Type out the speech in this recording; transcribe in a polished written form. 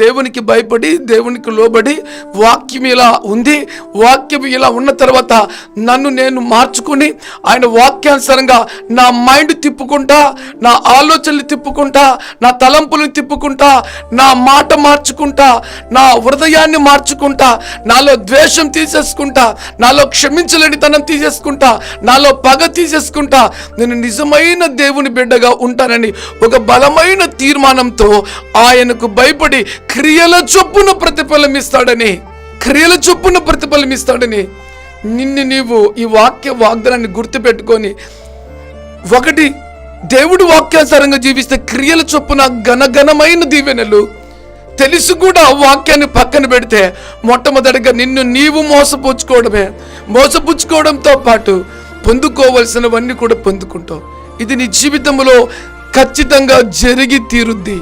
దేవునికి భయపడి, దేవునికి లోబడి, వాక్యం ఇలా ఉంది, వాక్యం ఇలా ఉన్న తర్వాత నన్ను నేను మార్చుకుని ఆయన వాక్యానుసారంగా నా మైండ్ తిప్పుకుంటా, నా ఆలోచనలు తిప్పుకుంటా, నా తలంపులను తిప్పుకుంటా, నా మాట మార్చుకుంటా, నా హృదయాన్ని మార్చుకుంటా, నాలో ద్వేషం తీసేసుకుంటా, నాలో క్షమించలేనితనం తీసేసుకుంటా, నాలో పగ తీసేసుకుంటా, నేను నిజమైన దేవుని బిడ్డగా ఉంటానని ఒక బలమైన తీర్మానంతో ఆయనకు భయపడి క్రియల చొప్పున ప్రతిఫలమిస్తాడని నిన్ను నీవు ఈ వాగ్దానాన్ని గుర్తుపెట్టుకొని, ఒకటి, దేవుడు వాక్యానుసారంగా జీవిస్తే క్రియల చొప్పున ఘనమైన దీవెనలు. తెలుసు కూడా వాక్యాన్ని పక్కన పెడితే మొట్టమొదటిగా నిన్ను నీవు మోసపుచ్చుకోవడంతో పాటు పొందుకోవలసినవన్నీ కూడా పొందుకుంటావు. ఇది నీ జీవితంలో ఖచ్చితంగా జరిగి తీరుద్ది.